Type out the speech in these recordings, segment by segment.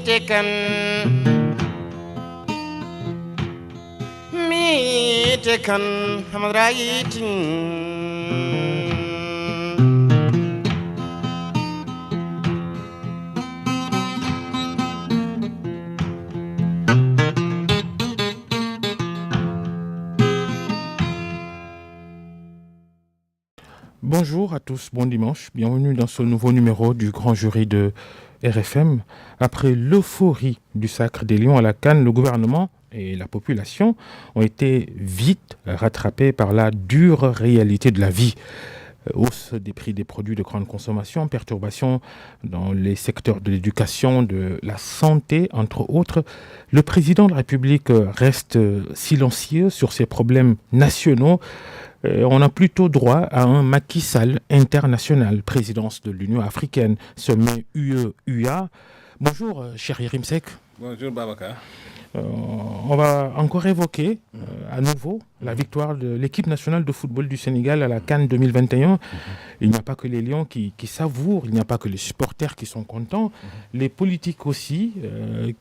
tekan mi tekan hamrayitin Bonjour à tous, bon dimanche, bienvenue dans ce nouveau numéro du Grand Jury de RFM. Après l'euphorie du Sacre des Lions à la CAN, le gouvernement et la population ont été vite rattrapés par la dure réalité de la vie. Hausse des prix des produits de grande consommation, perturbations dans les secteurs de l'éducation, de la santé, entre autres. Le président de la République reste silencieux sur ces problèmes nationaux. On a plutôt droit à un Macky Sall international, présidence de l'Union africaine, sommet UE-UA. Bonjour, cher Yérim Seck. Bonjour, Babacar. On va encore évoquer à nouveau la victoire de l'équipe nationale de football du Sénégal à la CAN 2021. Il n'y a pas que les Lions qui savourent, il n'y a pas que les supporters qui sont contents, les politiques aussi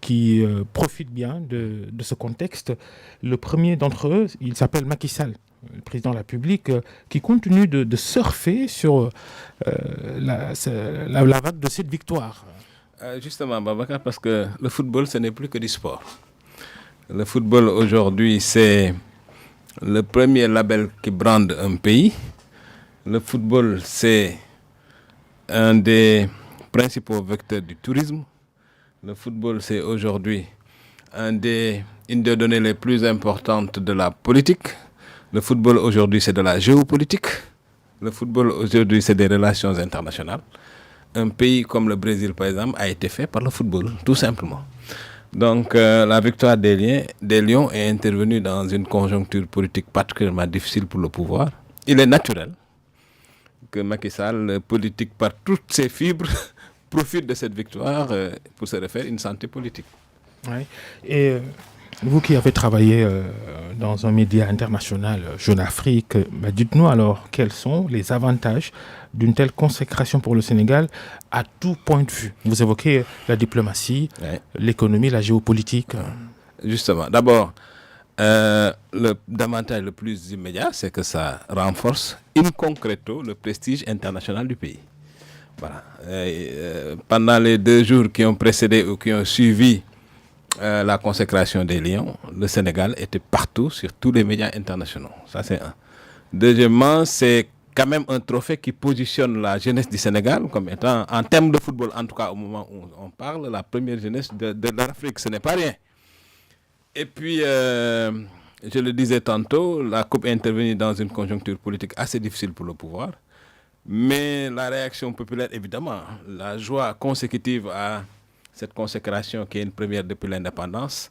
qui profitent bien de ce contexte. Le premier d'entre eux, il s'appelle Macky Sall, le président de la République, qui continue de surfer sur la vague de cette victoire. Justement, Babacar, parce que le football, ce n'est plus que du sport. Le football, aujourd'hui, c'est le premier label qui brande un pays. Le football, c'est un des principaux vecteurs du tourisme. Le football, c'est aujourd'hui une des données les plus importantes de la politique. Le football, aujourd'hui, c'est de la géopolitique. Le football, aujourd'hui, c'est des relations internationales. Un pays comme le Brésil, par exemple, a été fait par le football, tout simplement. Donc, la victoire des Lions est intervenue dans une conjoncture politique particulièrement difficile pour le pouvoir. Il est naturel que Macky Sall, politique par toutes ses fibres, profite de cette victoire pour se refaire une santé politique. Ouais. Et vous qui avez travaillé dans un média international, Jeune Afrique, dites-nous alors quels sont les avantages d'une telle consécration pour le Sénégal à tout point de vue. Vous évoquez la diplomatie, l'économie, la géopolitique. Justement, d'abord, l'avantage le plus immédiat, c'est que ça renforce in concreto le prestige international du pays. Voilà. Pendant les 2 jours qui ont précédé ou qui ont suivi la consécration des Lions, le Sénégal était partout sur tous les médias internationaux. Ça, c'est un. Deuxièmement, c'est quand même un trophée qui positionne la jeunesse du Sénégal comme étant, en termes de football, en tout cas au moment où on parle, la première jeunesse de l'Afrique. Ce n'est pas rien. Et puis, je le disais tantôt, la Coupe est intervenue dans une conjoncture politique assez difficile pour le pouvoir. Mais la réaction populaire, évidemment, la joie consécutive à cette consécration qui est une première depuis l'indépendance,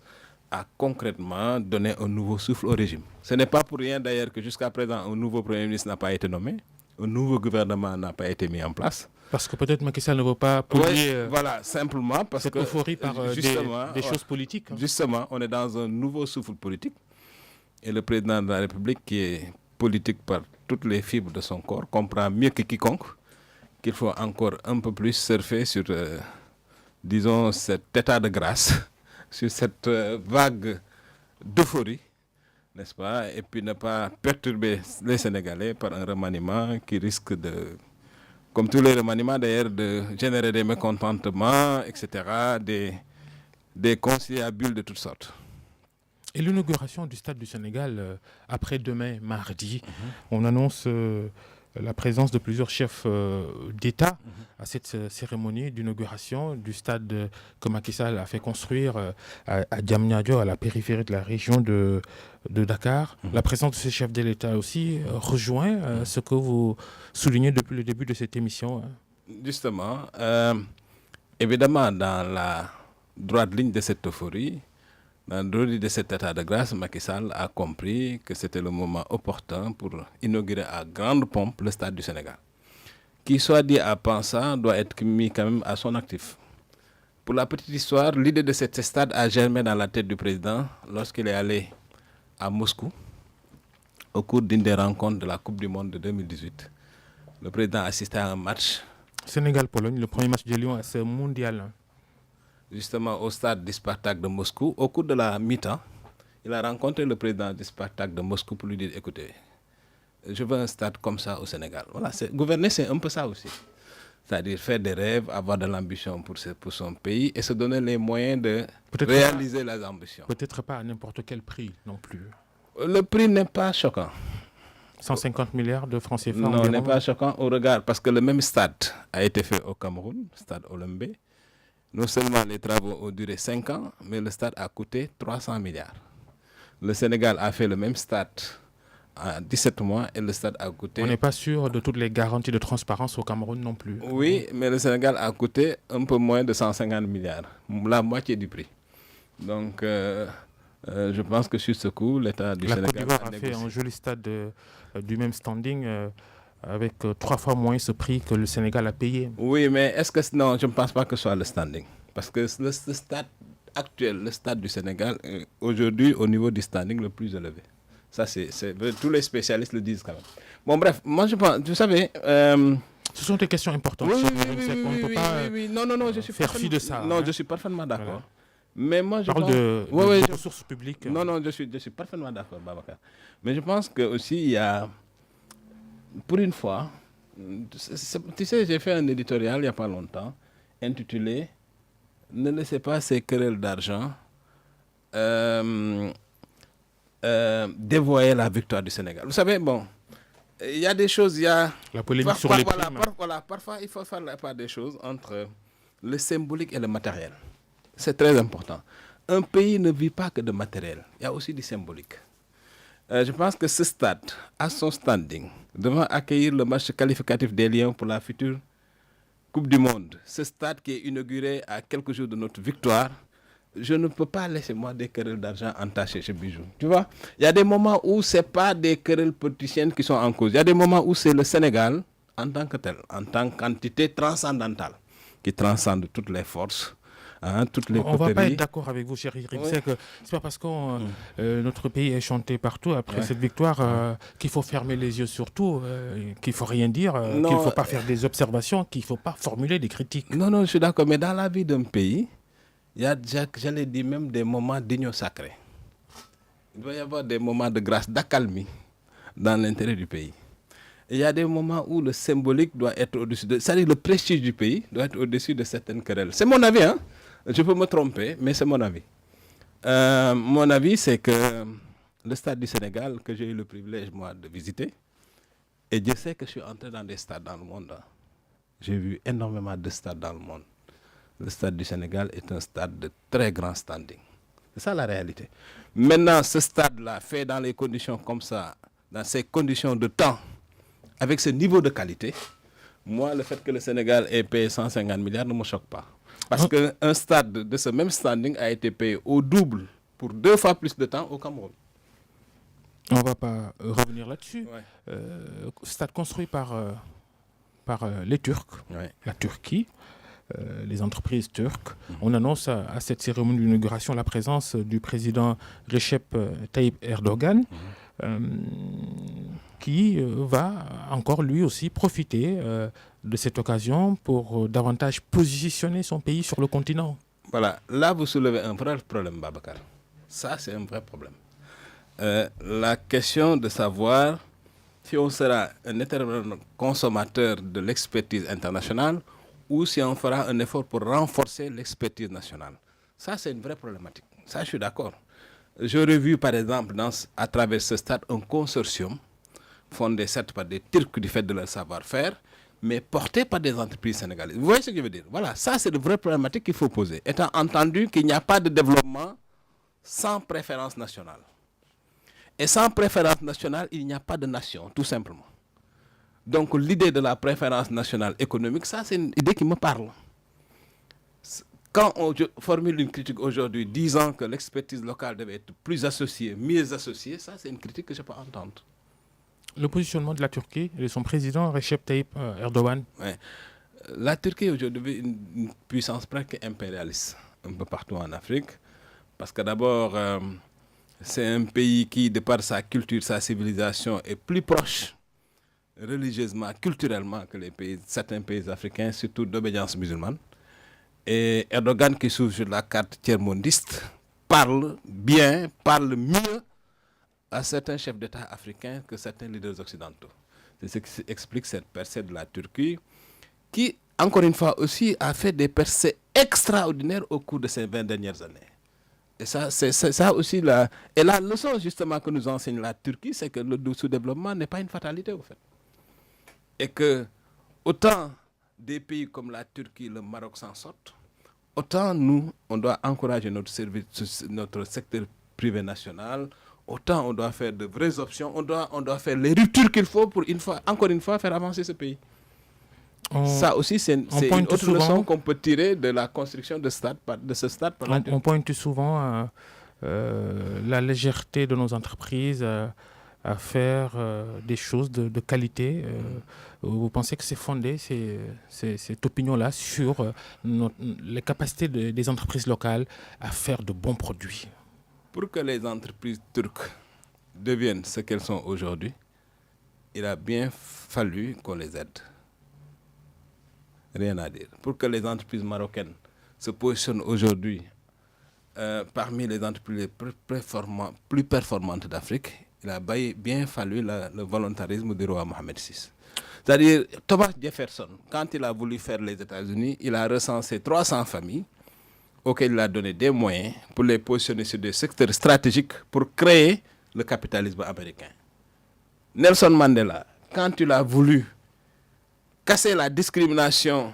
a concrètement donné un nouveau souffle au régime. Ce n'est pas pour rien d'ailleurs que jusqu'à présent, un nouveau Premier ministre n'a pas été nommé, un nouveau gouvernement n'a pas été mis en place. Parce que peut-être Macky Sall ne veut pas polluer voilà, simplement parce cette euphorie par des choses politiques. Justement, on est dans un nouveau souffle politique. Et le président de la République, qui est politique par toutes les fibres de son corps, comprend mieux que quiconque qu'il faut encore un peu plus surfer sur, disons, cet état de grâce, sur cette vague d'euphorie, n'est-ce pas? Et puis ne pas perturber les Sénégalais par un remaniement qui risque de, comme tous les remaniements d'ailleurs, de générer des mécontentements, etc., des conciliabules de toutes sortes. Et l'inauguration du Stade du Sénégal, après-demain, mardi, on annonce la présence de plusieurs chefs d'État à cette cérémonie d'inauguration du stade que Macky Sall a fait construire à Diamniadio, à la périphérie de la région de Dakar. La présence de ces chefs de l'État aussi rejoint ce que vous soulignez depuis le début de cette émission. Justement, évidemment, dans la droite ligne de cette euphorie, dans le droit de cet état de grâce, Macky Sall a compris que c'était le moment opportun pour inaugurer à grande pompe le Stade du Sénégal. Qui soit dit à pensant doit être mis quand même à son actif. Pour la petite histoire, l'idée de cet stade a germé dans la tête du président lorsqu'il est allé à Moscou au cours d'une des rencontres de la Coupe du Monde de 2018. Le président assistait à un match. Sénégal-Pologne, le premier match des Lions, c'est mondial. justement au stade du Spartak de Moscou. Au cours de la mi-temps, il a rencontré le président du Spartak de Moscou pour lui dire, écoutez, je veux un stade comme ça au Sénégal. Voilà, gouverner, c'est un peu ça aussi. C'est-à-dire faire des rêves, avoir de l'ambition pour son pays et se donner les moyens de réaliser les ambitions. Peut-être pas à n'importe quel prix non plus. Le prix n'est pas choquant. 150 milliards de francs CFA. Non, n'est pas choquant au regard, parce que le même stade a été fait au Cameroun, stade Olymbe. Non seulement les travaux ont duré 5 ans, mais le stade a coûté 300 milliards. Le Sénégal a fait le même stade en 17 mois et le stade a coûté... On n'est pas sûr de toutes les garanties de transparence au Cameroun non plus. Oui, mais le Sénégal a coûté un peu moins de 150 milliards, la moitié du prix. Donc, je pense que sur ce coup, l'État du Sénégal... La Côte d'Ivoire a fait un joli stade du même standing avec 3 fois moins ce prix que le Sénégal a payé. Oui, mais est-ce que... Non, je ne pense pas que ce soit le standing. Parce que le stade actuel, le stade du Sénégal, est aujourd'hui au niveau du standing le plus élevé. Ça, tous les spécialistes le disent quand même. Bon, bref, moi je pense, vous savez... Ce sont des questions importantes. Oui, on ne peut pas non, je suis faire fi de ça. Non, je suis parfaitement d'accord. Voilà. Mais moi, je parle pense... de ressources publiques. Non, je suis parfaitement d'accord, Babacar. Mais je pense que aussi il y a... Pour une fois, tu sais, j'ai fait un éditorial il n'y a pas longtemps, intitulé « Ne laissez pas ces querelles d'argent dévoyer la victoire du Sénégal ». Vous savez, bon, il y a des choses, il y a... La polémique sur les primes. Parfois, il faut faire la part des choses entre le symbolique et le matériel. C'est très important. Un pays ne vit pas que de matériel. Il y a aussi du symbolique. Je pense que ce stade a son standing devant accueillir le match qualificatif des Lions pour la future Coupe du Monde. Ce stade qui est inauguré à quelques jours de notre victoire, je ne peux pas laisser moi des querelles d'argent entacher ce bijou. Tu vois, il y a des moments où ce n'est pas des querelles politiciennes qui sont en cause. Il y a des moments où c'est le Sénégal en tant que tel, en tant qu'entité transcendantale, qui transcende toutes les forces. Toutes les on ne va pas être d'accord avec vous, chéri. Oui. C'est pas parce que notre pays est chanté partout après cette victoire qu'il faut fermer les yeux sur tout, qu'il ne faut rien dire, qu'il ne faut pas faire des observations, qu'il ne faut pas formuler des critiques. Non, je suis d'accord. Mais dans la vie d'un pays, il y a, j'allais dire, même des moments d'union sacrée. Il doit y avoir des moments de grâce, d'accalmie dans l'intérêt du pays. Et il y a des moments où le symbolique doit être au-dessus de... C'est-à-dire le prestige du pays doit être au-dessus de certaines querelles. C'est mon avis, hein. Je peux me tromper, mais c'est mon avis. Mon avis, c'est que le stade du Sénégal, que j'ai eu le privilège, moi, de visiter, et Dieu sait que je suis entré dans des stades dans le monde. Hein. J'ai vu énormément de stades dans le monde. Le stade du Sénégal est un stade de très grand standing. C'est ça la réalité. Maintenant, ce stade-là, fait dans les conditions comme ça, dans ces conditions de temps, avec ce niveau de qualité, moi, le fait que le Sénégal ait payé 150 milliards ne me choque pas. Parce qu'un stade de ce même standing a été payé au double pour 2 fois plus de temps au Cameroun. On ne va pas revenir là-dessus. Ouais. Stade construit par les Turcs, la Turquie, les entreprises turques. On annonce à cette cérémonie d'inauguration la présence du président Recep Tayyip Erdogan, qui va encore lui aussi profiter de cette occasion pour davantage positionner son pays sur le continent. Voilà, là vous soulevez un vrai problème, Babacar. Ça, c'est un vrai problème. La question de savoir si on sera un éternel consommateur de l'expertise internationale ou si on fera un effort pour renforcer l'expertise nationale. Ça, c'est une vraie problématique. Ça, je suis d'accord. J'aurais vu, par exemple, à travers ce stade, un consortium fondé certes par des Turcs du fait de leur savoir-faire, mais porté par des entreprises sénégalaises. Vous voyez ce que je veux dire? Voilà, ça, c'est de vraies problématiques qu'il faut poser. Étant entendu qu'il n'y a pas de développement sans préférence nationale. Et sans préférence nationale, il n'y a pas de nation, tout simplement. Donc l'idée de la préférence nationale économique, ça c'est une idée qui me parle. Quand on formule une critique aujourd'hui disant que l'expertise locale devait être plus associée, mieux associée, ça c'est une critique que je peux entendre. Le positionnement de la Turquie et de son président Recep Tayyip Erdogan. Ouais. La Turquie est aujourd'hui une puissance presque impérialiste, un peu partout en Afrique, parce que d'abord, c'est un pays qui, de par sa culture, sa civilisation, est plus proche religieusement, culturellement que certains pays africains, surtout d'obédience musulmane. Et Erdogan, qui s'ouvre sur la carte tiers-mondiste, parle bien, parle mieux à certains chefs d'État africains que certains leaders occidentaux. C'est ce qui explique cette percée de la Turquie, qui, encore une fois aussi, a fait des percées extraordinaires au cours de ces 20 dernières années. Et ça, c'est ça aussi. Et la leçon, justement, que nous enseigne la Turquie, c'est que le sous-développement n'est pas une fatalité, au fait. Et que, autant des pays comme la Turquie, le Maroc s'en sortent, autant nous, on doit encourager notre secteur privé national, autant on doit faire de vraies options, on doit faire les ruptures qu'il faut pour, encore une fois, faire avancer ce pays. Ça aussi, c'est une autre leçon qu'on peut tirer de la construction de ce stade. On pointe souvent à la légèreté de nos entreprises à faire des choses de qualité. Vous pensez que c'est fondé, cette opinion-là, sur les capacités des entreprises locales à faire de bons produits? Pour que les entreprises turques deviennent ce qu'elles sont aujourd'hui, il a bien fallu qu'on les aide. Rien à dire. Pour que les entreprises marocaines se positionnent aujourd'hui parmi les entreprises les plus performantes d'Afrique, il a bien fallu le volontarisme du roi Mohamed VI. C'est-à-dire, Thomas Jefferson, quand il a voulu faire les États-Unis, il a recensé 300 familles auxquelles il a donné des moyens pour les positionner sur des secteurs stratégiques pour créer le capitalisme américain. Nelson Mandela, quand il a voulu casser la discrimination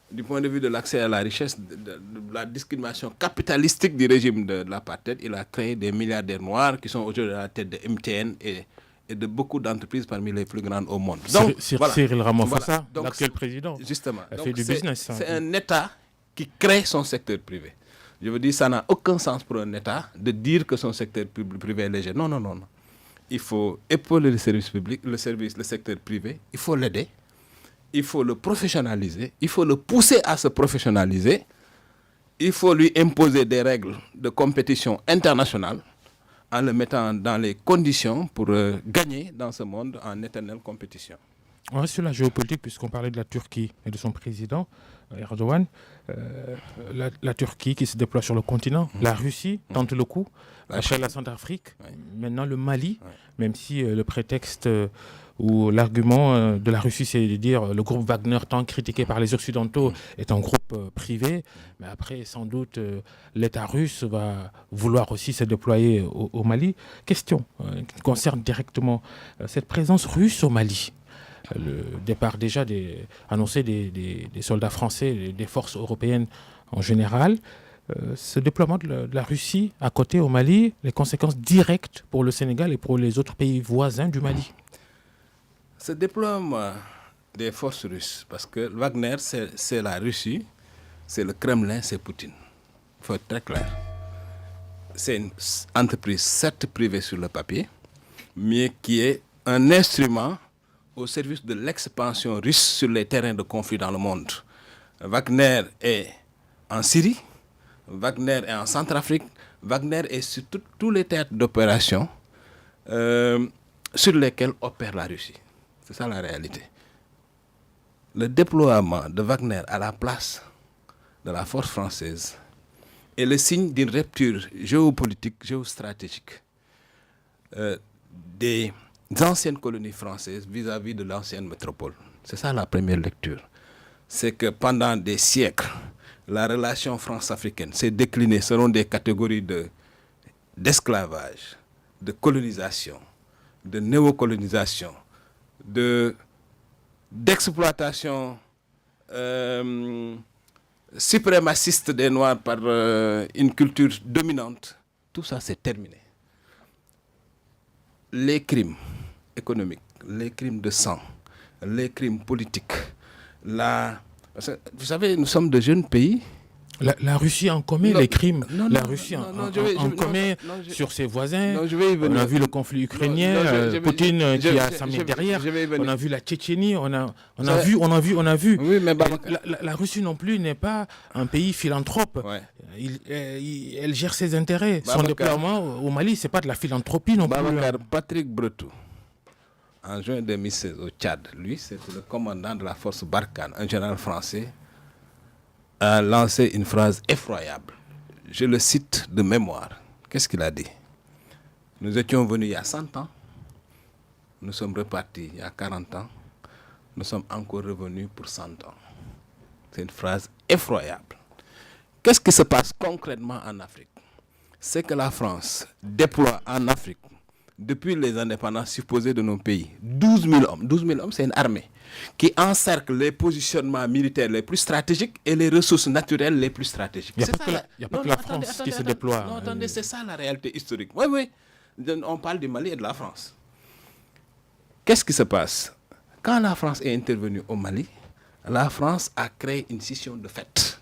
du point de vue de l'accès à la richesse, de la discrimination capitalistique du régime de l'apartheid, il a créé des milliardaires noirs qui sont aujourd'hui à la tête de MTN et de beaucoup d'entreprises parmi les plus grandes au monde. Donc, Cyril Ramaphosa, l'actuel président, justement, a fait du business. C'est un État qui crée son secteur privé. Je veux dire, ça n'a aucun sens pour un État de dire que son secteur privé est léger. Non. Il faut épauler le service public, le secteur privé, il faut l'aider. Il faut le professionnaliser, il faut le pousser à se professionnaliser, il faut lui imposer des règles de compétition internationale en le mettant dans les conditions pour gagner dans ce monde en éternelle compétition. On reste sur la géopolitique puisqu'on parlait de la Turquie et de son président, Erdogan. La Turquie qui se déploie sur le continent, la Russie tente le coup, après la Centrafrique, maintenant le Mali, même si le prétexte où l'argument de la Russie, c'est de dire le groupe Wagner, tant critiqué par les Occidentaux, est un groupe privé. Mais après, sans doute, l'État russe va vouloir aussi se déployer au Mali. Question qui concerne directement cette présence russe au Mali. Le départ déjà annoncé des soldats français, des forces européennes en général. Ce déploiement de la Russie à côté au Mali, les conséquences directes pour le Sénégal et pour les autres pays voisins du Mali. Ce déploiement des forces russes, parce que Wagner, c'est la Russie, c'est le Kremlin, c'est Poutine. Il faut être très clair. C'est une entreprise certes privée sur le papier, mais qui est un instrument au service de l'expansion russe sur les terrains de conflit dans le monde. Wagner est en Syrie, Wagner est en Centrafrique, Wagner est sur tous les théâtres d'opération sur lesquels opère la Russie. C'est ça la réalité. Le déploiement de Wagner à la place de la force française est le signe d'une rupture géopolitique, géostratégique des anciennes colonies françaises vis-à-vis de l'ancienne métropole. C'est ça la première lecture. C'est que pendant des siècles, la relation france-africaine s'est déclinée selon des catégories d'esclavage, de colonisation, de néocolonisation, d'exploitation suprémaciste des Noirs par une culture dominante. Tout ça, c'est terminé. Les crimes économiques, les crimes de sang, les crimes politiques, Parce que, vous savez, nous sommes de jeunes pays. La Russie en commet les crimes. La Russie en commet sur ses voisins. On a vu le conflit ukrainien, Poutine qui a sa main derrière. On a vu la Tchétchénie. On a vu. Oui, mais la Russie non plus n'est pas un pays philanthrope. Ouais. Elle gère ses intérêts. Son déploiement au Mali, c'est pas de la philanthropie non plus. Patrick Bretou, en juin 2016 au Tchad, lui, c'était le commandant de la force Barkhane, un général français, a lancé une phrase effroyable. Je le cite de mémoire. Qu'est-ce qu'il a dit? Nous étions venus il y a 100 ans. Nous sommes repartis il y a 40 ans. Nous sommes encore revenus pour 100 ans. C'est une phrase effroyable. Qu'est-ce qui se passe concrètement en Afrique? C'est que la France déploie en Afrique, depuis les indépendances supposées de nos pays, 12 000 hommes. 12 000 hommes, c'est une armée qui encercle les positionnements militaires les plus stratégiques et les ressources naturelles les plus stratégiques. Il n'y a pas que la France qui se déploie. Non, attendez, c'est ça la réalité historique. Oui, oui. On parle du Mali et de la France. Qu'est-ce qui se passe? Quand la France est intervenue au Mali, la France a créé une scission de fait.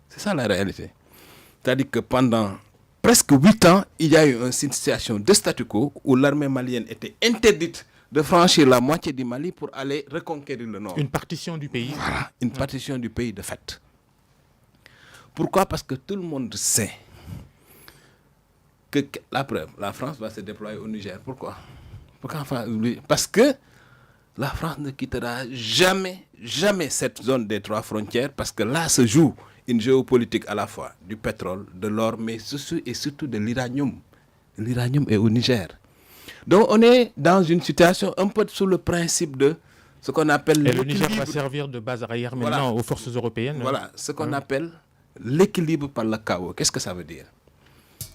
C'est ça la réalité. C'est-à-dire que pendant presque 8 ans, il y a eu une situation de statu quo où l'armée malienne était interdite de franchir la moitié du Mali pour aller reconquérir le nord. Une partition du pays. Voilà, une partition du pays de fait. Pourquoi? Parce que tout le monde sait que la preuve, la France va se déployer au Niger. Pourquoi? Parce que la France ne quittera jamais, jamais cette zone des 3 frontières, parce que là se joue une géopolitique à la fois du pétrole, de l'or, mais surtout de l'uranium. L'uranium est au Niger. Donc on est dans une situation un peu sous le principe de ce qu'on appelle... Et le Niger va servir de base arrière maintenant aux forces européennes. Voilà, ce qu'on appelle l'équilibre par le chaos. Qu'est-ce que ça veut dire?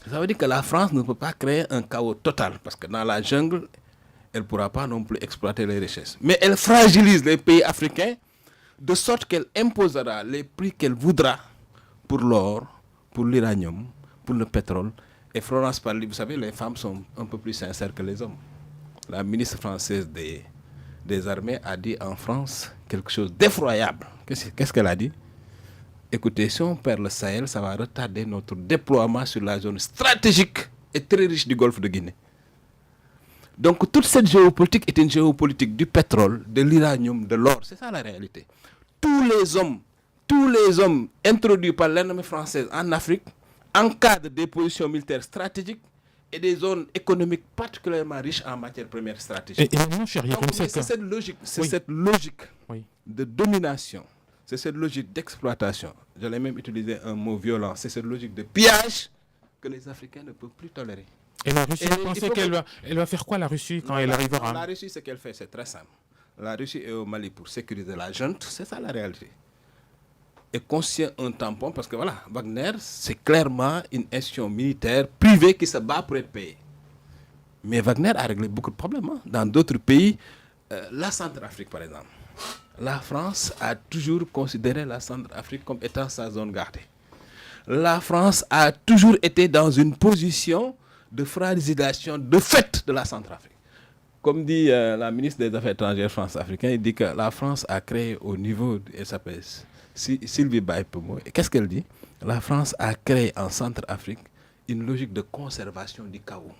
Ça veut dire que la France ne peut pas créer un chaos total, parce que dans la jungle, elle ne pourra pas non plus exploiter les richesses. Mais elle fragilise les pays africains de sorte qu'elle imposera les prix qu'elle voudra pour l'or, pour l'uranium, pour le pétrole. Et Florence Parly, vous savez, les femmes sont un peu plus sincères que les hommes. La ministre française des armées a dit en France quelque chose d'effroyable. Qu'est-ce qu'elle a dit? Écoutez, si on perd le Sahel, ça va retarder notre déploiement sur la zone stratégique et très riche du Golfe de Guinée. Donc toute cette géopolitique est une géopolitique du pétrole, de l'uranium, de l'or. C'est ça la réalité. Tous les hommes introduits par l'armée française en Afrique encadrent des positions militaires stratégiques et des zones économiques particulièrement riches en matières premières stratégiques. Et maintenant, chérie, c'est cette logique, cette logique de domination, c'est cette logique d'exploitation. J'allais même utiliser un mot violent. C'est cette logique de pillage que les Africains ne peuvent plus tolérer. Et la Russie, vous pensez qu'elle va faire quoi, la Russie, quand elle arrivera? La Russie, ce qu'elle fait, c'est très simple. La Russie est au Mali pour sécuriser la junte, c'est ça la réalité. Et conscient un tampon, parce que voilà, Wagner, c'est clairement une institution militaire privée qui se bat pour être payée. Mais Wagner a réglé beaucoup de problèmes. Hein. Dans d'autres pays, la Centrafrique par exemple, la France a toujours considéré la Centrafrique comme étant sa zone gardée. La France a toujours été dans une position de fragilisation de fait de la Centrafrique. Comme dit la ministre des Affaires étrangères France-africaine, il dit que la France a créé au niveau, elle s'appelle Sylvie Baïpomo. Et qu'est-ce qu'elle dit? La France a créé en Centrafrique une logique de conservation du chaos.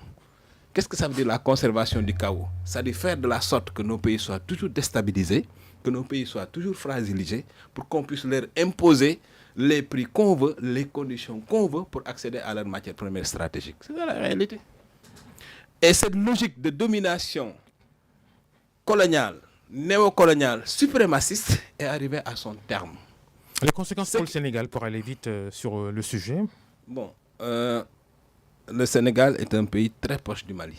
Qu'est-ce que ça veut dire la conservation du chaos? Ça veut dire faire de la sorte que nos pays soient toujours déstabilisés, que nos pays soient toujours fragilisés, pour qu'on puisse leur imposer les prix qu'on veut, les conditions qu'on veut pour accéder à leurs matières premières stratégiques. C'est ça la réalité. Et cette logique de domination coloniale, néocoloniale, suprémaciste est arrivée à son terme. Les conséquences pour le Sénégal, pour aller vite sur le sujet? Bon, le Sénégal est un pays très proche du Mali.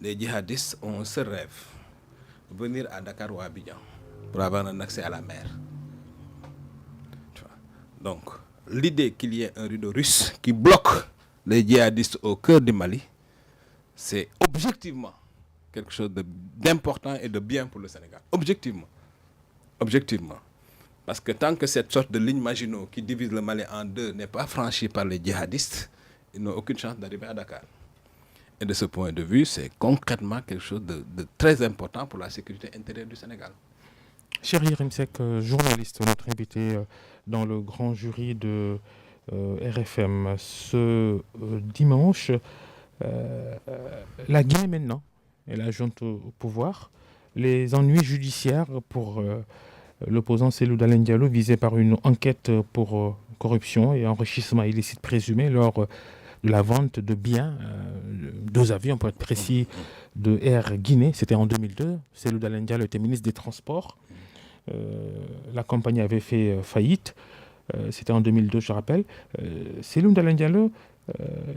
Les djihadistes ont ce rêve, venir à Dakar ou à Abidjan pour avoir un accès à la mer. Donc, l'idée qu'il y ait un rideau russe qui bloque les djihadistes au cœur du Mali, c'est objectivement quelque chose d'important et de bien pour le Sénégal. Objectivement. Objectivement. Parce que tant que cette sorte de ligne Maginot qui divise le Mali en deux n'est pas franchie par les djihadistes, ils n'ont aucune chance d'arriver à Dakar. Et de ce point de vue, c'est concrètement quelque chose de très important pour la sécurité intérieure du Sénégal. Chéri Rimsek, journaliste, notre invité dans le grand jury de RFM. Ce dimanche, la Guinée maintenant est la junte au pouvoir. Les ennuis judiciaires pour l'opposant Cellou Dalein Diallo visé par une enquête pour corruption et enrichissement illicite présumé lors de la vente de biens, 2 avions pour être précis, de Air Guinée. C'était en 2002. Cellou Dalein Diallo était ministre des Transports. la compagnie avait fait faillite. C'était en 2002, je rappelle. Cellou Dalein Diallo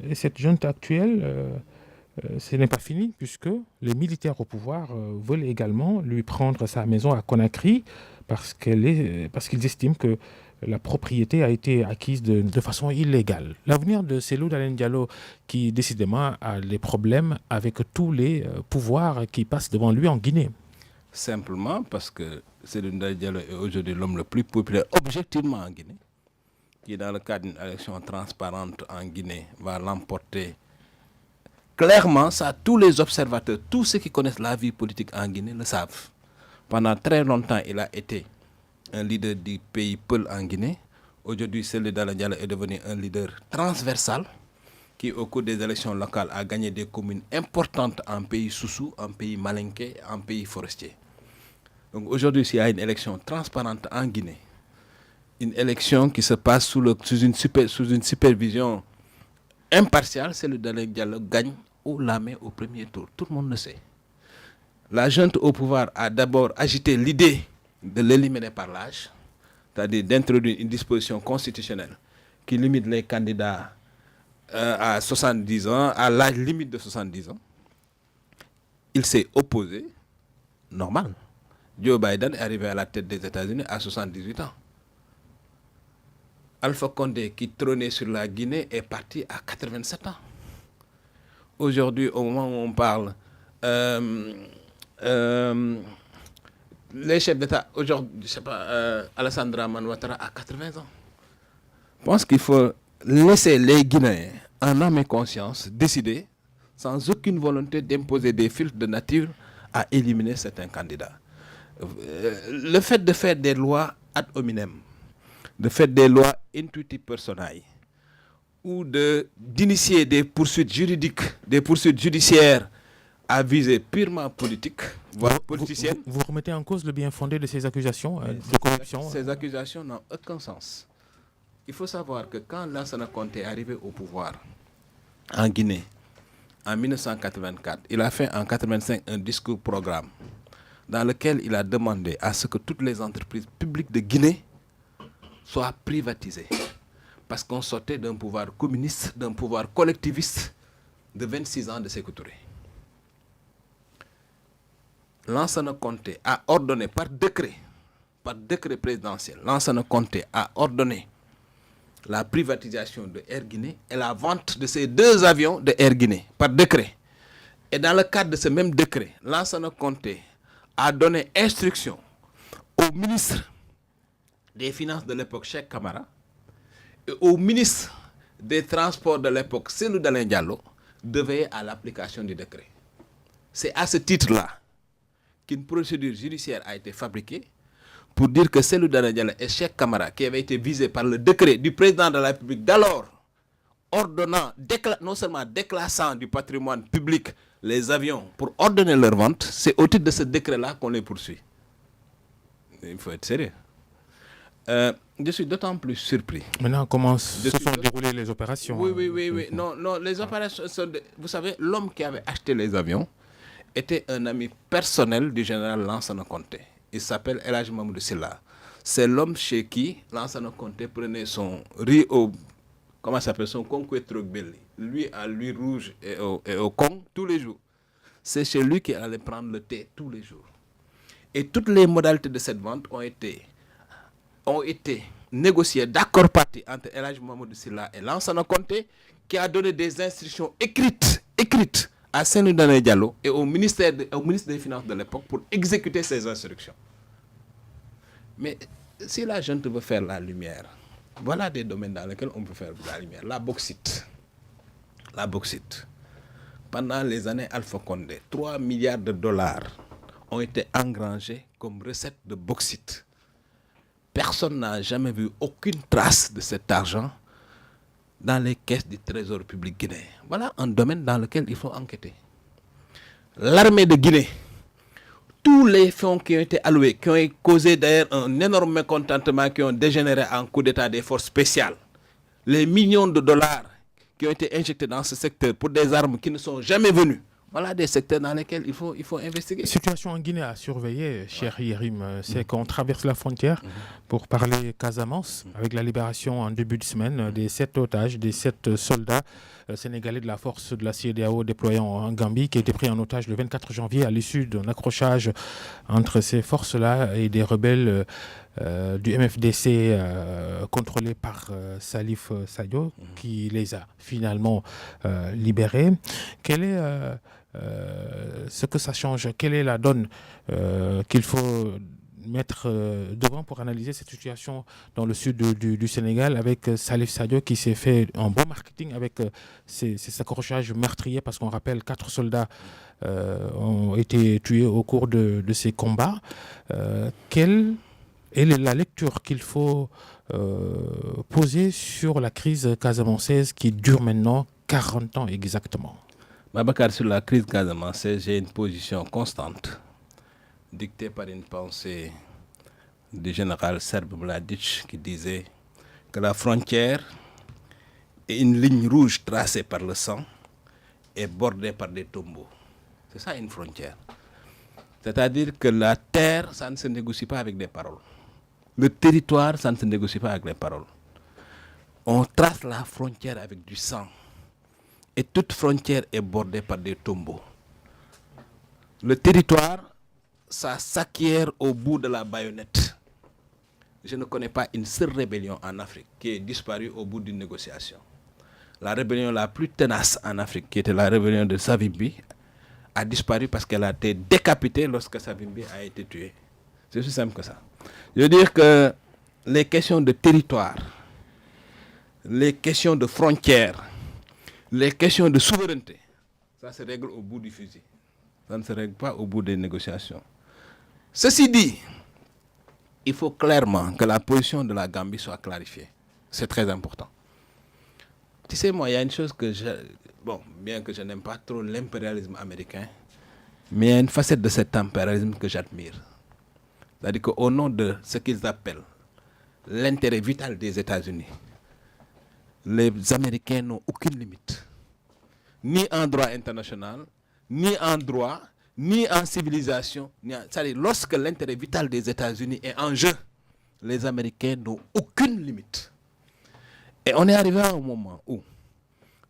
et cette junte actuelle, ce n'est pas fini, puisque les militaires au pouvoir veulent également lui prendre sa maison à Conakry parce qu'ils estiment que la propriété a été acquise de façon illégale. L'avenir de Cellou Dalein Diallo, qui décidément a des problèmes avec tous les pouvoirs qui passent devant lui en Guinée. Simplement parce que Cellou Dalein Diallo est aujourd'hui l'homme le plus populaire objectivement en Guinée, qui dans le cadre d'une élection transparente en Guinée va l'emporter. Clairement, ça, tous les observateurs, tous ceux qui connaissent la vie politique en Guinée le savent. Pendant très longtemps, il a été un leader du pays Peul en Guinée. Aujourd'hui, Cellou Dalein Diallo est devenu un leader transversal qui, au cours des élections locales, a gagné des communes importantes en pays Soussou, en pays Malinké, en pays forestier. Donc aujourd'hui, s'il y a une élection transparente en Guinée, une élection qui se passe sous une supervision impartiale, Cellou Dalein Diallo gagne haut la main au premier tour. Tout le monde le sait. La junte au pouvoir a d'abord agité l'idée de l'éliminer par l'âge, c'est-à-dire d'introduire une disposition constitutionnelle qui limite les candidats à 70 ans, à l'âge limite de 70 ans. Il s'est opposé, normal. Joe Biden est arrivé à la tête des États-Unis à 78 ans. Alpha Condé, qui trônait sur la Guinée, est parti à 87 ans. Aujourd'hui, au moment où on parle, les chefs d'État, aujourd'hui, je ne sais pas, Alassane Dramane Ouattara a 80 ans. Je pense qu'il faut laisser les Guinéens, en âme et conscience, décider, sans aucune volonté d'imposer des filtres de nature, à éliminer certains candidats. Le fait de faire des lois ad hominem, de faire des lois intuitive personae, ou d'initier des poursuites juridiques, des poursuites judiciaires à visée purement politique, voire politicienne. Vous remettez en cause le bien fondé de ces accusations de corruption? Ces accusations n'ont aucun sens. Il faut savoir que quand Lansana Conté est arrivé au pouvoir en Guinée, en 1984, il a fait en 1985 un discours programme dans lequel il a demandé à ce que toutes les entreprises publiques de Guinée soient privatisées. Parce qu'on sortait d'un pouvoir communiste, d'un pouvoir collectiviste de 26 ans de Sékou Touré. Lansana Conté a ordonné par décret présidentiel, Lansana Conté a ordonné la privatisation de Air Guinée et la vente de ces 2 avions de Air Guinée par décret. Et dans le cadre de ce même décret, Lansana Conté a donné instruction au ministre des Finances de l'époque, Cheikh Camara, et au ministre des Transports de l'époque, Cellou Dalein Diallo, de veiller à l'application du décret. C'est à ce titre-là qu'une procédure judiciaire a été fabriquée pour dire que Cellou Dalein Diallo et Cheikh Camara, qui avaient été visés par le décret du président de la République d'alors, ordonnant, non seulement déclassant du patrimoine public les avions pour ordonner leur vente, c'est au titre de ce décret-là qu'on les poursuit. Il faut être sérieux. Je suis d'autant plus surpris. Maintenant, comment se sont déroulées les opérations? Oui. Non, les opérations vous savez, l'homme qui avait acheté les avions était un ami personnel du général Lansana Conté. Il s'appelle El Hadji Mamadou Silla. C'est l'homme chez qui Lansana Conté prenait son riz au... Comment ça s'appelle? Son concours trogbelli. Lui à l'huile rouge et au con tous les jours. C'est chez lui qu'il allait prendre le thé tous les jours. Et toutes les modalités de cette vente ont été négociées d'accord parti entre El Hadji Mamadou Silla et Lansana Conté, qui a donné des instructions écrites à Cellou Dalein Diallo et au ministre des Finances de l'époque pour exécuter ces instructions. Mais si la gente veut faire la lumière, voilà des domaines dans lesquels on peut faire la lumière. La bauxite. Pendant les années Alpha Condé, 3 milliards de dollars ont été engrangés comme recette de bauxite. Personne n'a jamais vu aucune trace de cet argent dans les caisses du Trésor public guinéen. Voilà un domaine dans lequel il faut enquêter. L'armée de Guinée, tous les fonds qui ont été alloués, qui ont causé d'ailleurs un énorme mécontentement, qui ont dégénéré en coup d'état des forces spéciales, les millions de dollars qui ont été injectés dans ce secteur pour des armes qui ne sont jamais venues Voilà des secteurs dans lesquels il faut investiguer. Situation en Guinée à surveiller, cher Yérim, c'est qu'on traverse la frontière pour parler Casamance, avec la libération en début de semaine des 7 otages, des 7 soldats sénégalais de la force de la CEDEAO déployant en Gambie, qui a été pris en otage le 24 janvier à l'issue d'un accrochage entre ces forces-là et des rebelles du MFDC contrôlés par Salif Sadio, qui les a finalement libérés. Quel est ce que ça change? Quelle est la donne qu'il faut mettre devant pour analyser cette situation dans le sud du Sénégal avec Salif Sadio qui s'est fait un bon marketing avec ces accrochages meurtriers, parce qu'on rappelle 4 soldats ont été tués au cours de ces combats. Quelle est la lecture qu'il faut poser sur la crise casamançaise qui dure maintenant 40 ans exactement? Babacar, sur la crise casamançaise, j'ai une position constante, dictée par une pensée du général Serbe Mladic qui disait que la frontière est une ligne rouge tracée par le sang et bordée par des tombeaux. C'est ça une frontière. C'est-à-dire que la terre, ça ne se négocie pas avec des paroles. Le territoire, ça ne se négocie pas avec les paroles. On trace la frontière avec du sang. Et toute frontière est bordée par des tombeaux. Le territoire, ça s'acquiert au bout de la baïonnette. Je ne connais pas une seule rébellion en Afrique qui est disparue au bout d'une négociation. La rébellion la plus tenace en Afrique, qui était la rébellion de Savimbi, a disparu parce qu'elle a été décapitée lorsque Savimbi a été tué. C'est aussi simple que ça. Je veux dire que les questions de territoire, les questions de frontières, les questions de souveraineté, ça se règle au bout du fusil. Ça ne se règle pas au bout des négociations. Ceci dit, il faut clairement que la position de la Gambie soit clarifiée. C'est très important. Tu sais, moi, il y a une chose que bien que je n'aime pas trop l'impérialisme américain, mais il y a une facette de cet impérialisme que j'admire. C'est-à-dire qu'au nom de ce qu'ils appellent l'intérêt vital des États-Unis, les Américains n'ont aucune limite, ni en droit international, ni en droit, ni en civilisation. C'est-à-dire, lorsque l'intérêt vital des États-Unis est en jeu, les Américains n'ont aucune limite. Et on est arrivé à un moment où,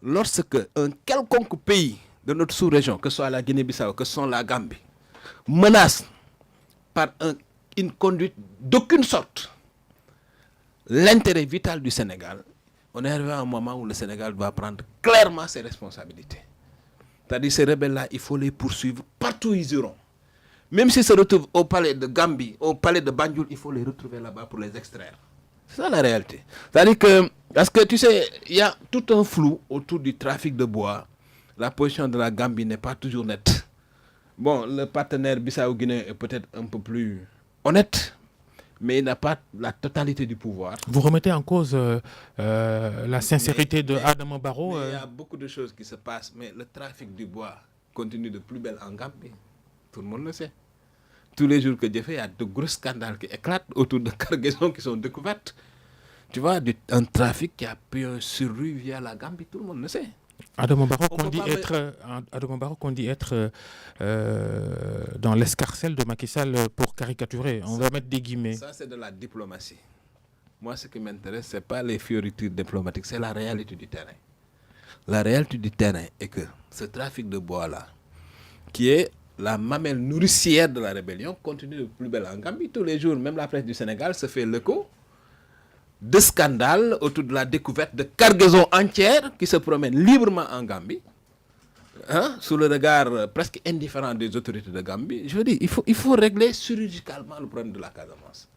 lorsque un quelconque pays de notre sous-région, que ce soit la Guinée-Bissau, que ce soit la Gambie, menace par une conduite d'aucune sorte l'intérêt vital du Sénégal, on est arrivé à un moment où le Sénégal doit prendre clairement ses responsabilités. C'est-à-dire, ces rebelles-là, il faut les poursuivre partout où ils iront. Même s'ils se retrouvent au palais de Gambie, au palais de Banjul, il faut les retrouver là-bas pour les extraire. C'est ça la réalité. C'est-à-dire que, parce que tu sais, il y a tout un flou autour du trafic de bois. La position de la Gambie n'est pas toujours nette. Bon, le partenaire Bissau-Guinée est peut-être un peu plus honnête, mais il n'a pas la totalité du pouvoir. Vous remettez en cause la sincérité de Adama Barrow Il y a beaucoup de choses qui se passent, mais le trafic du bois continue de plus belle en Gambie. Tout le monde le sait. Tous les jours que Dieu fait, il y a de gros scandales qui éclatent autour de cargaisons qui sont découvertes. Tu vois, un trafic qui a pu survivre via la Gambie, tout le monde le sait. Adama Barrow qu'on dit être dans l'escarcelle de Macky Sall pour caricaturer. On va mettre des guillemets. Ça, c'est de la diplomatie. Moi, ce qui m'intéresse, ce n'est pas les fioritures diplomatiques, c'est la réalité du terrain. La réalité du terrain est que ce trafic de bois-là, qui est la mamelle nourricière de la rébellion, continue de plus belle en Gambie. Tous les jours, même la presse du Sénégal se fait l'écho de scandales autour de la découverte de cargaisons entières qui se promènent librement en Gambie, sous le regard presque indifférent des autorités de Gambie. Je veux dire, il faut régler chirurgicalement le problème de la Casamance.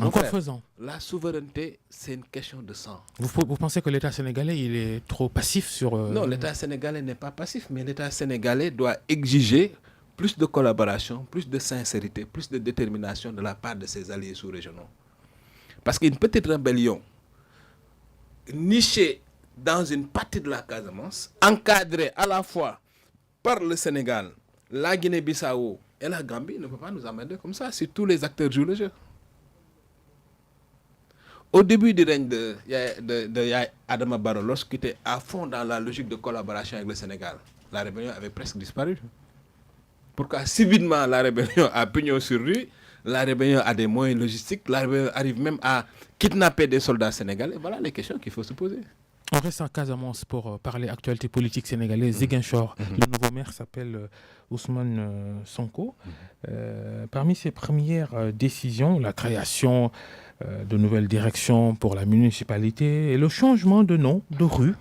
En quoi faisant? La souveraineté, c'est une question de sang. Vous pensez que l'État sénégalais il est trop passif sur... Non, l'État sénégalais n'est pas passif, mais l'État sénégalais doit exiger plus de collaboration, plus de sincérité, plus de détermination de la part de ses alliés sous-régionaux. Parce qu'une petite rébellion nichée dans une partie de la Casamance, encadrée à la fois par le Sénégal, la Guinée-Bissau et la Gambie, ne peut pas nous emmerder comme ça si tous les acteurs jouent le jeu. Au début du règne de Adama Barrow, lorsqu'il était à fond dans la logique de collaboration avec le Sénégal, la rébellion avait presque disparu. Pourquoi subitement la rébellion a pignon sur rue, la rébellion a des moyens logistiques, la rébellion arrive même à kidnapper des soldats sénégalais? Voilà les questions qu'il faut se poser. On reste en Casamance pour parler actualité politique sénégalaise. Ziguinchor, le nouveau maire s'appelle Ousmane Sonko. Parmi ses premières décisions, la création de nouvelles directions pour la municipalité et le changement de nom, de rue,